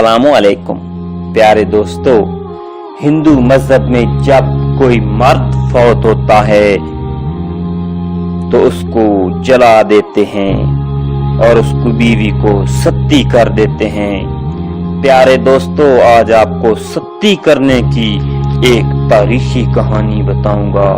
अस्सलामुअलैकुम प्यारे दोस्तों, हिंदू मजहब में जब कोई मर्द फौत होता है तो उसको जला देते हैं और उसको बीवी को सती कर देते हैं। प्यारे दोस्तों, आज आपको सती करने की एक तारीखी कहानी बताऊंगा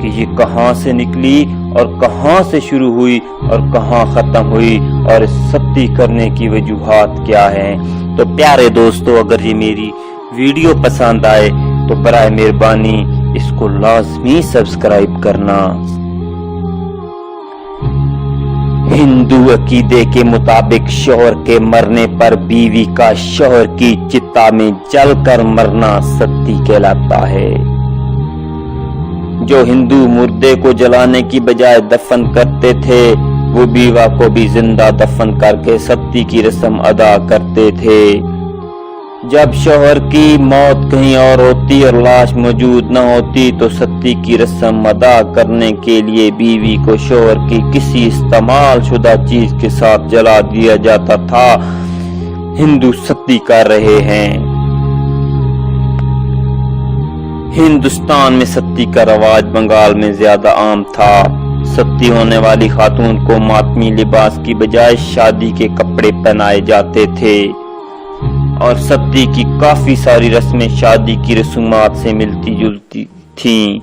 कि ये कहां से निकली और कहां से शुरू हुई और कहां खत्म हुई और सती करने की वजूहात क्या हैं। तो प्यारे दोस्तों, अगर ये मेरी वीडियो पसंद आए तो बराए मेहरबानी इसको लाजमी सब्सक्राइब करना। हिंदू अकीदे के मुताबिक शौहर के मरने पर बीवी का शौहर की चिता में जलकर मरना सती कहलाता है। जो हिंदू मुर्दे को जलाने की बजाय दफन करते थे वो बीवा को भी जिंदा दफन करके सती की रस्म अदा करते थे। जब शौहर की मौत कहीं और होती और लाश मौजूद न होती तो सती की रस्म अदा करने के लिए बीवी को शौहर की किसी इस्तेमाल शुदा चीज के साथ जला दिया जाता था। हिंदू सती कर रहे हैं। हिंदुस्तान में सती का रवाज बंगाल में ज्यादा आम था। सती होने वाली खातून को मातमी लिबास की बजाय शादी के कपड़े पहनाए जाते थे और सती की काफी सारी रस्में शादी की रसूमात से मिलती जुलती थीं।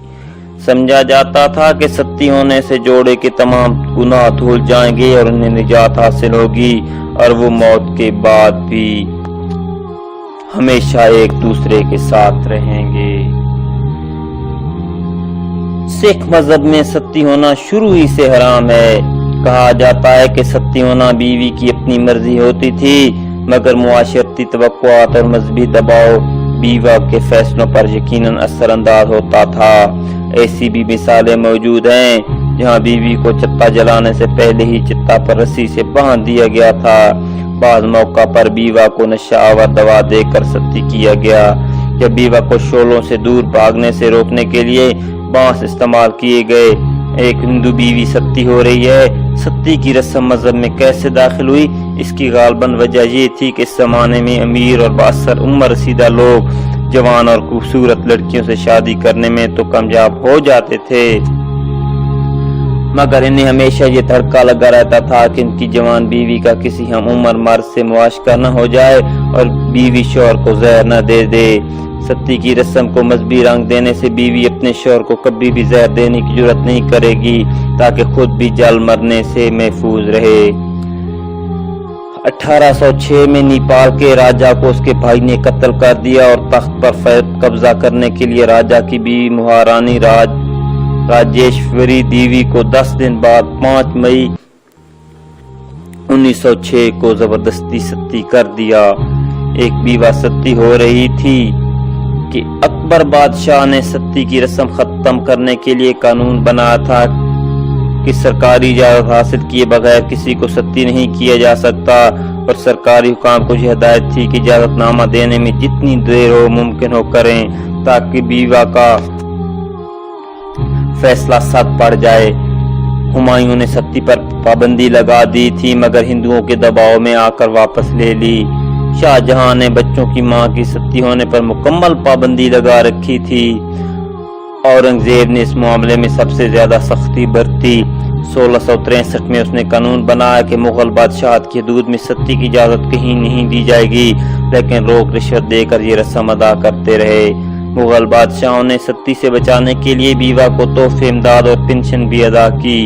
समझा जाता था कि सती होने से जोड़े के तमाम गुनाह धुल जाएंगे और उन्हें निजात हासिल होगी और वो मौत के बाद भी हमेशा एक दूसरे के साथ रहेंगे। सिख मजहब में सती होना शुरू ही से हराम है। कहा जाता है कि सती होना बीवी की अपनी मर्जी होती थी, मगर मुआशरती तवक्कुआत और मजहबी दबाव बीवा के फैसलों पर यकीनन असरअंदाज होता था। ऐसी भी मिसालें मौजूद हैं जहां बीवी को चिता जलाने से पहले ही चिता पर रस्सी से बांध दिया गया था। बाज़ मौका पर बीवा को नशावर दवा देकर सती किया गया। जब बीवा को शोलों से दूर भागने से रोकने के लिए बांस इस्तेमाल किए गए। एक हिंदू बीवी सती हो रही है। सती की रस्म मजहब में कैसे दाखिल हुई? इसकी गालबन वजह ये थी कि इस जमाने में अमीर और बासर उम्र रसीदा लोग जवान और खूबसूरत लड़कियों से शादी करने में तो कामयाब हो जाते थे, मगर इन्हें हमेशा ये धड़का लगा रहता था कि इनकी जवान बीवी का किसी हम उम्र मर्द से मुआशका न हो जाए और बीवी शौहर को जहर न दे दे। सती की रस्म को मजहबी रंग देने से बीवी अपने शौहर को कभी भी जहर देने की जरूरत नहीं करेगी ताकि खुद भी जल मरने से महफूज रहे। 1806 में नेपाल के राजा को उसके भाई ने कत्ल कर दिया और तख्त पर कब्जा करने के लिए राजा की बीवी महारानी राजेश्वरी देवी को 10 दिन बाद 5 मई 1906 को जबरदस्ती सती कर दिया। एक बीवा सती हो रही थी कि अकबर बादशाह ने सती की रस्म खत्म करने के लिए कानून बनाया था कि सरकारी इजाजत हासिल किए बगैर किसी को सती नहीं किया जा सकता और सरकारी हुकाम को यह हिदायत थी कि इजाजतनामा देने में जितनी देर हो मुमकिन हो करें ताकि बीवा का फैसला सख्त पड़ जाए। हुमायूं ने सती पर पाबंदी लगा दी थी मगर हिंदुओं के दबाव में आकर वापस ले ली। शाहजहां ने बच्चों की मां की सती होने पर मुकम्मल पाबंदी लगा रखी थी। औरंगजेब ने इस मामले में सबसे ज्यादा सख्ती बरती। 1663 में उसने कानून बनाया कि मुगल बादशाह की हदूद में सती की इजाजत कहीं नहीं दी जाएगी, लेकिन रोक रिश्वत देकर ये रस्म अदा करते रहे। मुगल बादशाहों ने सती से बचाने के लिए बीवा को तोहफे, इमदाद और पेंशन भी अदा की।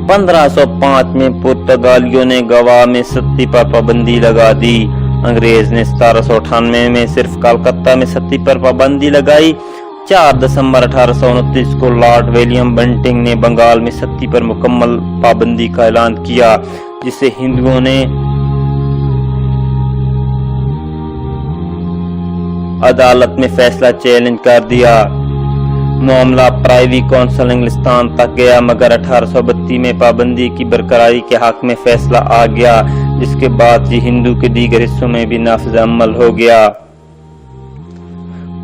1505 में पुर्तगालियों ने गवा में सती पर पाबंदी लगा दी। अंग्रेज ने 1798 में सिर्फ कलकत्ता में सती पर पाबंदी लगाई। 4 दिसंबर 1829 को लॉर्ड विलियम बंटिंग ने बंगाल में सती पर मुकम्मल पाबंदी का ऐलान किया, जिसे हिंदुओं ने अदालत में फैसला चैलेंज कर दिया। मामला प्राइवी काउंसिल इंग्लिस्तान तक गया मगर 1832 में पाबंदी की बरकरारी के हक में फैसला आ गया, जिसके बाद ये हिंदू के दीगर हिस्सों में भी नाफिज अमल हो गया।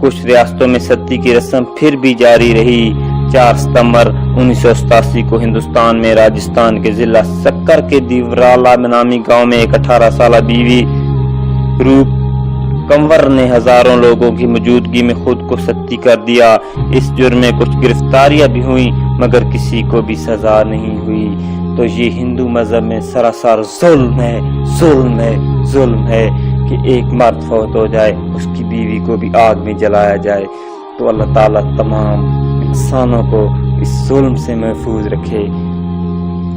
कुछ रियासतों में सती की रस्म फिर भी जारी रही। 4 सितंबर 1987 को हिंदुस्तान में राजस्थान के जिला सक्कर के दिवराला नामी गांव में एक 18 साल बीवी रूप کنور نے ہزاروں لوگوں کی موجودگی میں خود کو ستی کر دیا۔ اس جرم میں کچھ گرفتاریاں بھی ہوئیں مگر کسی کو بھی سزا نہیں ہوئی۔ تو یہ ہندو مذہب میں سراسر ظلم ہے، ظلم ہے، ظلم ہے کہ ایک مرد فوت ہو جائے اس کی بیوی کو بھی آگ میں جلایا جائے۔ تو اللہ تعالیٰ تمام انسانوں کو اس ظلم سے محفوظ رکھے۔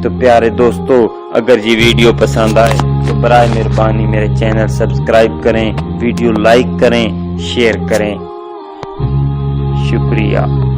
تو پیارے دوستو، اگر یہ ویڈیو پسند آئے تو برائے مہربانی میرے چینل سبسکرائب کریں، ویڈیو لائک کریں، شیئر کریں۔ شکریہ۔